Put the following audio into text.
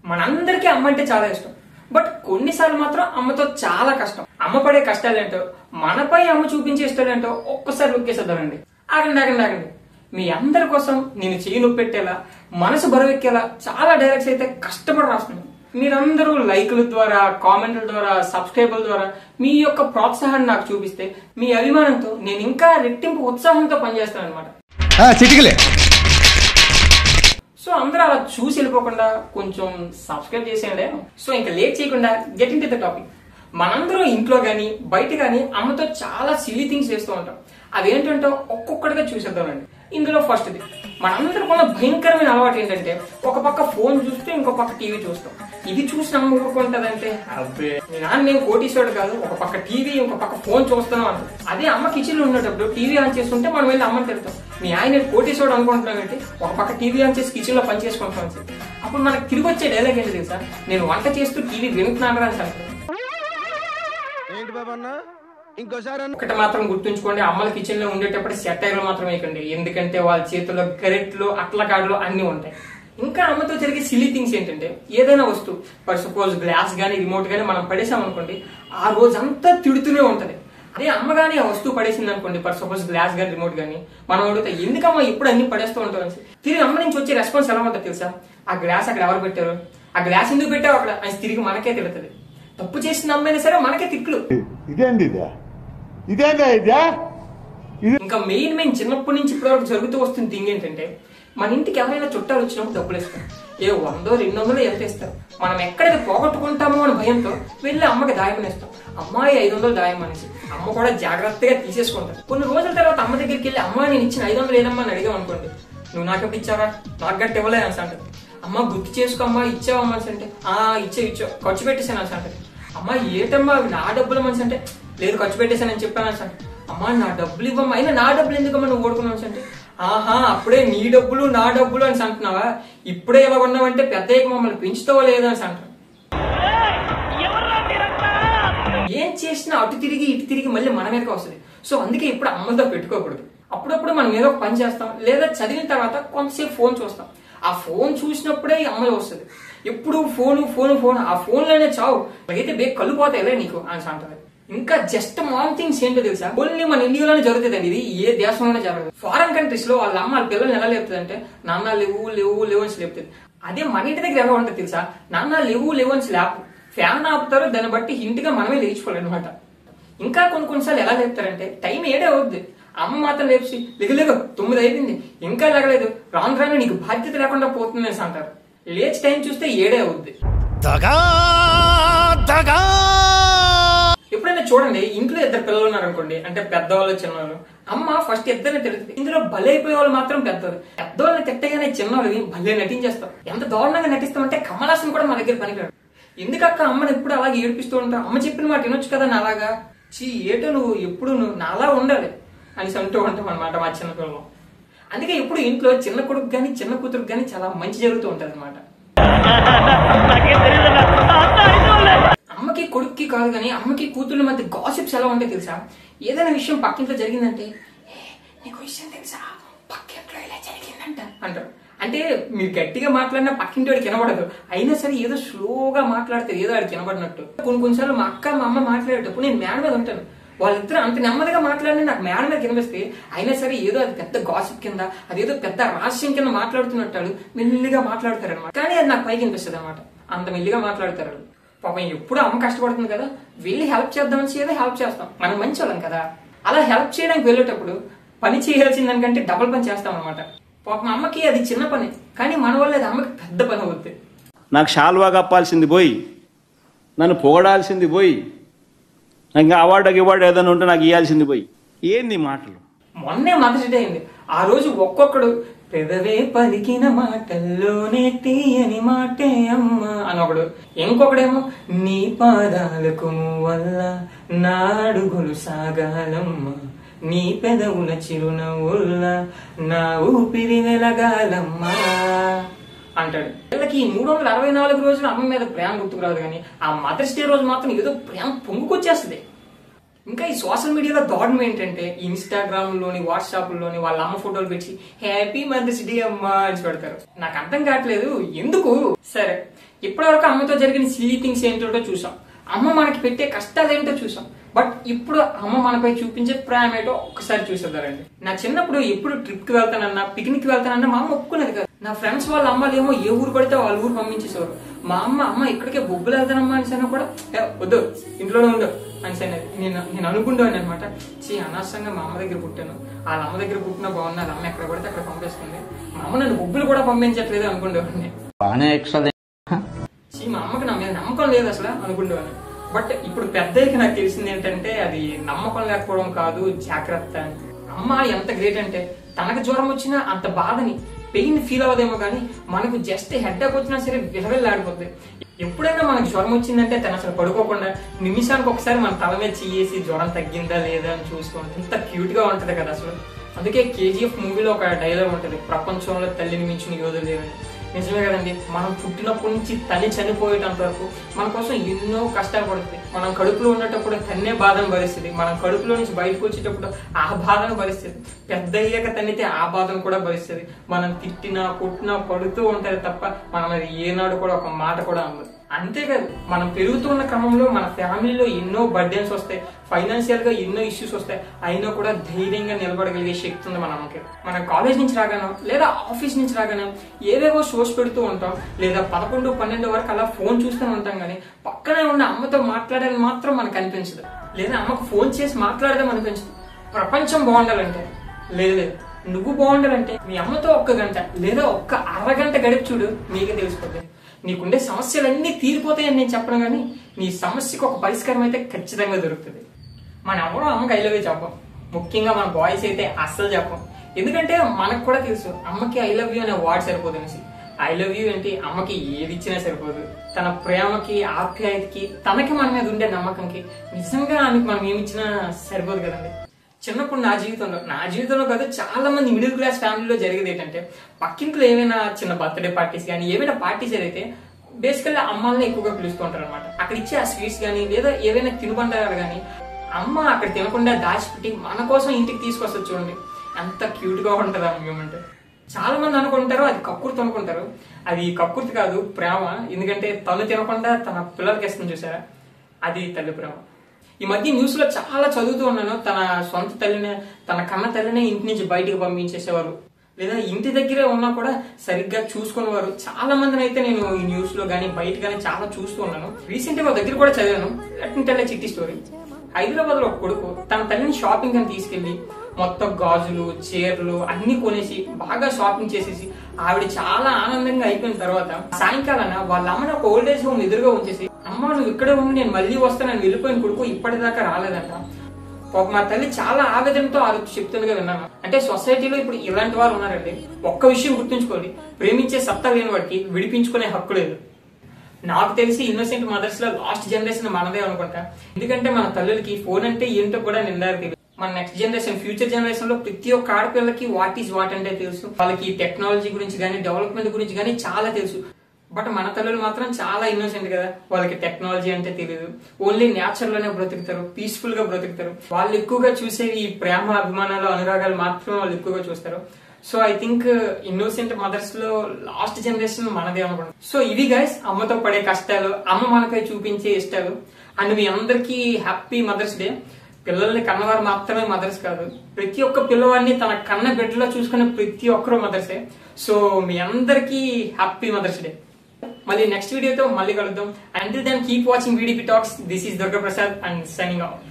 మనందరికీ అమ్మ అంటే చాలా ఇష్టం. బట్ కొన్నిసార్లు మాత్రం అమ్మతో చాలా కష్టం. అమ్మ పడే కష్టాలేంటో, మనపై అమ్మ చూపించే ఇష్టాలేంటో ఒక్కసారి నొక్కేసేద్దామండి. ఆగండి. మీ అందరి కోసం నేను చేయి నొప్పి పెట్టేలా, మనసు బరువెక్కేలా చాలా డైలాగ్స్ అయితే కష్టపడి రాస్తున్నాను. మీరందరూ లైకుల ద్వారా, కామెంట్ల ద్వారా, సబ్స్క్రైబర్ల ద్వారా మీ యొక్క ప్రోత్సాహాన్ని నాకు చూపిస్తే మీ అభిమానంతో నేను ఇంకా రెట్టింపు ఉత్సాహంతో పనిచేస్తాను అనమాట. సో అందరూ అలా చూసి వెళ్ళిపోకుండా కొంచెం సబ్స్క్రైబ్ చేసేయండి. సో ఇంకా లేట్ చేయకుండా get in to the topic. మనందరూ ఇంట్లో గానీ బయట గానీ అమ్మతో చాలా సిల్లీ థింగ్స్ చేస్తూ ఉంటాం. అవేంటంటే ఒక్కొక్కటిగా చూసేద్దామండి. ఇందులో ఫస్ట్ది, మనందరికీ ఉన్న భయంకరమైన అలవాటు ఏంటంటే ఒక పక్క ఫోన్ చూస్తూ ఇంకో పక్క టీవీ చూస్తాం. ఇది చూసి అమ్మ ఊరుకుంటదంటే అబ్బే మీ నాన్న నేను కోటీశ్వరుడు కాదు, ఒక పక్క టీవీ ఇంకో పక్క ఫోన్ చూస్తున్నాం అంట. అదే అమ్మ కిచెన్ లో ఉండేటప్పుడు టీవీ ఆన్ చేస్తుంటే మనం వెళ్ళి అమ్మని తిడతాం, మీ ఆయన కోటీశ్వరుడు అనుకుంటున్నాం ఏంటి, ఒక పక్క టీవీ ఆన్ చేసి కిచెన్ లో పని చేసుకుంటాం. అప్పుడు మనకు తిరిగి వచ్చే డైలాగ్ ఏంటి తెలుసా, నేను వంట చేస్తూ టీవీ వింటున్నాను అని అంటారు. ఒకటి మాత్రం గుర్తుంచుకోండి, అమ్మల కిచెన్ లో ఉండేటప్పుడు సెటైర్లు మాత్రం వేయకండి. ఎందుకంటే వాళ్ళ చేతుల్లో గరెట్లు అట్లకాడలు అన్ని ఉంటాయి. ఇంకా అమ్మతో జరిగే సిల్లీ థింగ్స్ ఏంటంటే ఏదైనా వస్తువు, ఫర్ సపోజ్ గ్లాస్ గానీ రిమోట్ గానీ మనం పడేసామనుకోండి, ఆ రోజంతా తిడుతూనే ఉంటది. అదే అమ్మ గానీ ఆ వస్తువు పడేసింది అనుకోండి, ఫర్ సపోజ్ గ్లాస్ గానీ రిమోట్ గానీ, మనం అడుగుతా ఎందుకమ్మా ఇప్పుడు అన్ని పడేస్తూ ఉంటాం. తిరిగి అమ్మ నుంచి వచ్చే రెస్పాన్స్ ఎలా ఉంటుంది తెలుసా, ఆ గ్లాస్ అక్కడ ఎవరు పెట్టారు, ఆ గ్లాస్ ఎందుకు పెట్టావు అక్కడ అని తిరిగి మనకే తిడుతుంది. తప్పు చేసిన అమ్మైనా సరే మనకే తిట్లు. ఇంకా మెయిన్ చిన్నప్పటి నుంచి ఇప్పటివరకు జరుగుతూ వస్తున్న థింగ్ ఏంటంటే, మన ఇంటికి ఎవరైనా చుట్టాలు వచ్చినప్పుడు డబ్బులు ఇస్తారు. 100-200 ఎంత ఇస్తారు. మనం ఎక్కడైతే పోగొట్టుకుంటామో అని భయంతో వెళ్ళి అమ్మకి దాయమనేస్తాం. అమ్మాయి 500 దాయమనేసి అమ్మ కూడా జాగ్రత్తగా తీసేసుకుంటారు. కొన్ని రోజుల తర్వాత అమ్మ దగ్గరికి వెళ్ళి అమ్మ నేను ఇచ్చిన 500 ఏదమ్మా అని అడిగాం అనుకోండి, నువ్వు నాకెప్పుడు ఇచ్చావా, నాకు గట్టి ఇవ్వలే అని అంటారు. అమ్మ గుర్తు చేసుకో అమ్మా ఇచ్చావమ్మా అంటే ఇచ్చో ఖర్చు పెట్టేసాను అని అంటారు. అమ్మ ఏటమ్మా నా డబ్బులు మనిషి అంటే లేదు ఖర్చు పెట్టేశానని చెప్పాను అంటే, అమ్మా నా డబ్బులు ఇవ్వమ్మా, అయినా నా డబ్బులు ఎందుకమ్మా నువ్వు ఓడుకున్నావు అంటే, అప్పుడే నీ డబ్బులు నా డబ్బులు అని అంటున్నావా, ఇప్పుడే ఇలా ఉన్నావంటే పెద్ద మమ్మల్ని పెంచుతావో లేదో అని అంటారు. ఏం చేసినా అటు తిరిగి ఇటు తిరిగి మళ్ళీ మన మీదకి వస్తుంది. సో అందుకే ఇప్పుడు అమ్మతో పెట్టుకోకూడదు. అప్పుడప్పుడు మనం ఏదో ఒక పని చేస్తాం, లేదా చదివిన తర్వాత కొంతసేపు ఫోన్ చూస్తాం. ఆ ఫోన్ చూసినప్పుడే అమ్మాయి వస్తుంది. ఎప్పుడు ఫోన్ ఆ ఫోన్ లోనే చావు, అయితే బేగ్ కళ్ళు పోతాయిలే నీకు అని అంటది. ఇంకా జస్ట్ మామ్ థింగ్స్ ఏంటో తెలుసా, ఓన్లీ మన ఇండియాలోనే జరుగుతుందండి. ఇది ఏ దేశంలోనే జరగదు. ఫారెన్ కంట్రీస్ లో వాళ్ళ అమ్మ వాళ్ళ పిల్లల్ని ఎలా లేపుతుంది అంటే, నాన్న లేవు అని లేపుతుంది. అదే మన ఇంటి దగ్గర ఎలా ఉంటుంది తెలుసా, నాన్న లేవు అని లేపు, ఫ్యాన్ ఆపుతారు, దాన్ని బట్టి ఇంటిగా మనమే లేచిపోలేనమాట. ఇంకా కొన్నిసార్లు ఎలా లేపుతారంటే, టైం 7 అవుద్ది, అమ్మ మాత్రం లేచి లేగలేవు 9 అయిపోయింది ఇంకా లేగలేదు, రాను నీకు బాధ్యత లేకుండా పోతుంది అని అంటారు. లేచి టైం చూస్తే 7 అవుద్ది. ఎప్పుడైనా చూడండి, ఇంట్లో 2 పిల్లలు ఉన్నారు అనుకోండి, అంటే పెద్దవాళ్ళు చిన్నవాళ్ళు, అమ్మ ఫస్ట్ ఇద్దరిని తిడుతుంది. ఇందులో బలైపోయే వాళ్ళు మాత్రం పెద్దవాళ్ళని తిట్టగానే చిన్నవాళ్ళు భలే నటించేస్తారు. ఎంత దారుణంగా నటిస్తామంటే కమలాసన్ కూడా మా దగ్గర పనికిరాడు. ఎందుకక్క అమ్మని ఎప్పుడు అలాగే ఏడిపిస్తూ ఉంటావు, అమ్మ చెప్పిన మాట వినొచ్చు కదా నాలాగా, ఏటో నువ్వు ఎప్పుడు నువ్వు నాలా ఉండాలి అని అంటూ ఉంటాం అనమాట మా చిన్నపిల్లలు. అందుకే ఇప్పుడు ఇంట్లో చిన్న కొడుకు గాని చిన్న కూతురుకు గాని చాలా మంచి జరుగుతూ ఉంటది అనమాట. అమ్మకి కొడుక్కి కాదు కానీ అమ్మకి కూతుర్ల మధ్య గాసిప్స్ ఎలా ఉంటాయి తెలుసా, ఏదైనా విషయం పక్కింట్లో జరిగిందంటే, నీకు విషయం తెలుసా పక్కింట్లో ఇలా జరిగిందంట అంటారు. అంటే మీరు గట్టిగా మాట్లాడినా పక్కింటి వాడికి వినబడదు, అయినా సరే ఏదో స్లోగా మాట్లాడితే ఏదో వాడికి వినబడినట్టు. కొన్నిసార్లు మా అక్క మా అమ్మ మాట్లాడేటప్పుడు నేను మేడ మీద ఉంటాను, వాళ్ళిద్దరు అంత నెమ్మదిగా మాట్లాడినా నాకు మేడ మీద కనిపిస్తే, అయినా సరే ఏదో అది పెద్ద గాసిప్ కింద, అదేదో పెద్ద రహస్యం కింద మాట్లాడుతున్నట్టు మెల్లిగా మాట్లాడతారు అనమాట. కానీ అది నాకు పైకి అనిపిస్తుంది అనమాట, అంత మెల్లిగా మాట్లాడతారు. పాపం ఎప్పుడు అమ్మ కష్టపడుతుంది కదా, వెళ్ళి హెల్ప్ చేద్దామని ఏదో హెల్ప్ చేస్తాం, మనం మంచి వాళ్ళం కదా. అలా హెల్ప్ చేయడానికి వెళ్ళేటప్పుడు పని చేయాల్సిన దానికంటే డబుల్ పని చేస్తాం అనమాట. పాపం అమ్మకి అది చిన్న పని, కానీ మన వల్ల అది అమ్మకి పెద్ద పని అవుద్ది. నాకు షాల్వా కప్పాల్సింది పోయి, నన్ను పొగడాల్సింది పోయి, ఇంకా అవార్డు ఏదైనా ఉంటే నాకు ఇవ్వాల్సింది పోయి, ఏంది మాటలు. మొన్నే మదర్స్ డే అయింది. ఆ రోజు ఒక్కొక్కడు పెదవే పలికిన మాటల్లోనే తీయని మాటే అమ్మ అని ఒకడు, ఇంకొకడేమో నీ పాదాలకు వల్ల నా అడుగులు సాగాలమ్మ, నీ పెదవుల చిరునవ్వుల్ల నా ఊపిరి వెలగాలమ్మా అంటాడు. వీళ్ళకి 364 రోజులు అమ్మ మీద ప్రేమ గుర్తుకురాదు, కానీ ఆ మదర్స్ డే రోజు మాత్రం ఏదో ప్రేమ పొంగుకొచ్చేస్తుంది. ఇంకా ఈ సోషల్ మీడియాలో దారుణం ఏంటంటే ఇన్స్టాగ్రామ్ లోని వాట్సాప్ లోని వాళ్ళ అమ్మ ఫోటోలు పెట్టి హ్యాపీ మదర్స్ డే అమ్మా అని పెడతారు. నాకు అర్థం కావట్లేదు ఎందుకు. సరే, ఇప్పటివరకు అమ్మతో జరిగిన సిల్లీ థింగ్స్ ఏంటో చూసాం, అమ్మ మనకి పెట్టే కష్టాలు ఏంటో చూసాం. బట్ ఇప్పుడు అమ్మ మనపై చూపించే ప్రేమ ఏంటో ఒక్కసారి చూసేద్దారండి. నా చిన్నప్పుడు ఎప్పుడు ట్రిప్ కి వెళ్తానన్నా పిక్నిక్ కి వెళ్తానన్నా మా అమ్మ ఒప్పుకునేది కాదు. నా ఫ్రెండ్స్ వాళ్ళ అమ్మలు ఏమో ఏ ఊరు పడితే వాళ్ళ ఊరు పంపించేసేవారు. మా అమ్మ ఇక్కడికే బొబ్బులు వెళ్తానమ్మా అని కూడా వద్దు ఇంట్లోనే ఉండవు అని నేను అనుకుంటాను అనమాట. అనవసరంగా మా అమ్మ దగ్గర పుట్టాను, వాళ్ళ అమ్మ దగ్గర పుట్టినా బాగున్నా, వాళ్ళ అమ్మ ఎక్కడ పడితే అక్కడ పంపిస్తుంది, మా అమ్మ నన్ను బొబ్బులు కూడా పంపించట్లేదు అనుకుంటేవాడిని. మా అమ్మకి నా మీద నమ్మకం లేదు అసలు అనుకుంటేవాడిని. బట్ ఇప్పుడు పెద్దకి నాకు తెలిసింది ఏంటంటే అది నమ్మకం లేకపోవడం కాదు, జాగ్రత్త. అమ్మ ఎంత గ్రేట్ అంటే తనకు జ్వరం వచ్చినా అంత బాధని పెయిన్ ఫీల్ అవ్వదేమో కానీ మనకు జస్ట్ హెడ్ఏక్ వచ్చినా సరే విలవిల్లాడిపోతుంది. ఎప్పుడైనా మనకు జ్వరం వచ్చిందంటే తను అసలు పడుకోకుండా నిమిషానికి ఒకసారి మన తల మీద చేసి జ్వరం తగ్గిందా లేదా అని చూసుకోండి. ఇంత క్యూట్ గా ఉంటది కదా అసలు. అందుకే కేజీఎఫ్ మూవీలో ఒక డైలాగ్ ఉంటది, ప్రపంచంలో తల్లిని మించిన యోధులు లేవని. నిజమే కదండి, మనం పుట్టినప్పటి నుంచి తల్లి చనిపోయేటంత వరకు మన కోసం ఎన్నో కష్టాలు పడుతుంది. మనం కడుపులో ఉన్నప్పుడు తన్నే బాధను భరిస్తుంది, మనం కడుపులో నుంచి బయటకు వచ్చేటప్పుడు ఆ బాధను భరిస్తుంది, పెద్ద అయ్యాక తన్నితే ఆ బాధను కూడా భరిస్తుంది. మనం తిట్టినా కొట్టినా పడుతూ ఉంటది తప్ప మనం అది ఏనాడు కూడా ఒక మాట కూడా అందదు. అంతేకాదు మనం పెరుగుతున్న క్రమంలో మన ఫ్యామిలీలో ఎన్నో బర్డెన్స్ వస్తాయి, ఫైనాన్షియల్ గా ఎన్నో ఇష్యూస్ వస్తాయి, అయినా కూడా ధైర్యంగా నిలబడగలిగే శక్తి ఉంది మన అమ్మకి. మనం కాలేజ్ నుంచి రాగానో లేదా ఆఫీస్ నుంచి రాగానో ఏవేవో షోస్ పెడుతూ ఉంటాం, లేదా 11-12 వరకు అలా ఫోన్ చూస్తూనే ఉంటాం, కానీ పక్కనే ఉన్న అమ్మతో మాట్లాడాలని మాత్రం మనకు అనిపించదు, లేదా అమ్మకు ఫోన్ చేసి మాట్లాడదాం అనిపించదు. ప్రపంచం బాగుండాలంటే లేదు, నువ్వు బాగుండాలంటే మీ అమ్మతో 1 గంట లేదా 1 అరగంట గడిపి చూడు, మీకే తెలిసిపోతుంది. నీకుండే సమస్యలన్నీ తీరిపోతాయని నేను చెప్పను, కానీ నీ సమస్యకు ఒక పరిష్కారం అయితే ఖచ్చితంగా దొరుకుతుంది. మన ఎవరో అమ్మకి ఐ లవ్ యూ చెప్పం, ముఖ్యంగా మన బాయ్స్ అయితే అస్సలు చెప్పం. ఎందుకంటే మనకు కూడా తెలుసు అమ్మకి ఐ లవ్ యూ అనే వర్డ్ సరిపోదు అనేసి. ఐ లవ్ యూ ఏంటి, అమ్మకి ఏది ఇచ్చినా సరిపోదు. తన ప్రేమకి ఆప్యాయతకి తనకి మన మీద ఉండే నమ్మకంకి నిజంగా ఆమెకి మనం ఏమిచ్చినా సరిపోదు కదండి. చిన్నప్పుడు నా జీవితంలో కాదు చాలా మంది మిడిల్ క్లాస్ ఫ్యామిలీలో జరిగేది ఏంటంటే పక్కింట్లో ఏమైనా చిన్న బర్త్డే పార్టీస్ కానీ ఏమైనా పార్టీస్ ఏదైతే బేసికల్గా అమ్మాలని ఎక్కువగా పిలుస్తూ ఉంటారు అనమాట. అక్కడ ఇచ్చే ఆ స్వీట్స్ కానీ లేదా ఏవైనా తినుబండారు కానీ అమ్మ అక్కడ తినకుండా దాచిపెట్టి మన కోసం ఇంటికి తీసుకొస్తుంది. చూడండి ఎంత క్యూట్ గా ఉంటది ఆ మూమెంట్. చాలా మంది అనుకుంటారు అది కక్కుర్తి అనుకుంటారు, అది కక్కుర్తి కాదు, ప్రేమ. ఎందుకంటే తను తినకుండా తన పిల్లలకి ఇస్తుంది చూసారా, అది తల్లి ప్రేమ. ఈ మధ్య న్యూస్ లో చాలా చదువుతూ ఉన్నాను, తన సొంత తల్లినే తన కన్న తల్లినే ఇంటి నుంచి బయటకు పంపించేసేవారు, లేదా ఇంటి దగ్గరే ఉన్నా కూడా సరిగ్గా చూసుకునేవారు. చాలా మందిని అయితే నేను ఈ న్యూస్ లో గానీ బయట గానీ చాలా చూస్తూ ఉన్నాను. రీసెంట్ గా దగ్గర కూడా చదివాను. లెట్ చిట్టి స్టోరీ. హైదరాబాద్ లో ఒక కొడుకు తన తల్లిని షాపింగ్ అని తీసుకెళ్లి మొత్తం గాజులు చీరలు అన్ని కొనేసి బాగా షాపింగ్ చేసేసి ఆవిడ చాలా ఆనందంగా అయిపోయిన తర్వాత సాయంకాలాన వాళ్ళ అమ్మని ఒక ఓల్డ్ ఏజ్ హోమ్ ఎదురుగా ఉంచేసి, అమ్మ నువ్వు ఇక్కడే ఉండి నేను మళ్ళీ వస్తానని వెళ్ళిపోయిన కొడుకు ఇప్పటిదాకా రాలేదంట. మా తల్లి చాలా ఆవేదనతో ఆ రోజు చెప్తుండగా విన్నాను. అంటే సొసైటీలో ఇప్పుడు ఇలాంటి వారు ఉన్నారండి. ఒక్క విషయం గుర్తుంచుకోండి, ప్రేమించే సత్తా లేని వాడికి విడిపించుకునే హక్కు లేదు. నాకు తెలిసి ఇన్నోసెంట్ మదర్స్ లో లాస్ట్ జనరేషన్ మనదే అనుకుంటా. ఎందుకంటే మన తల్లులకి ఫోన్ అంటే ఏంటో కూడా నిందారు తెలియదు. మన నెక్స్ట్ జనరేషన్ ఫ్యూచర్ జనరేషన్ లో ప్రతి ఒక్క ఆడపిల్లకి వాట్ ఈజ్ వాట్ అంటే తెలుసు. వాళ్ళకి టెక్నాలజీ గురించి కానీ డెవలప్మెంట్ గురించి కానీ చాలా తెలుసు. బట్ మన తల్లులు మాత్రం చాలా ఇన్నోసెంట్ కదా, వాళ్ళకి టెక్నాలజీ అంటే తెలియదు. ఓన్లీ నేచర్ లోనే బ్రతుకుతారు, పీస్ఫుల్ గా బ్రతుకుతారు. వాళ్ళు ఎక్కువగా చూసేవి ఈ ప్రేమ అభిమానాలు అనురాగాలు మాత్రమే వాళ్ళు ఎక్కువగా చూస్తారు. So I think innocent mothers లో లాస్ట్ జనరేషన్ మనదే అనుకుంటాం. సో ఇవి గైస్ అమ్మతో పడే కష్టాలు, అమ్మ మనపై చూపించే ఇష్టాలు. అండ్ మీ అందరికీ హ్యాపీ మదర్స్ డే. పిల్లల్ని కన్నవారు మాత్రమే మదర్స్ కాదు, ప్రతి ఒక్క పిల్లవాడిని తన కన్న బిడ్డలో చూసుకునే ప్రతి ఒక్కరు మదర్సే. సో మీ అందరికీ హ్యాపీ మదర్స్ డే. మళ్ళీ నెక్స్ట్ వీడియోతో మళ్ళీ కలుద్దాం. Until then keep watching VDP Talks. This is Durga Prasad and signing of.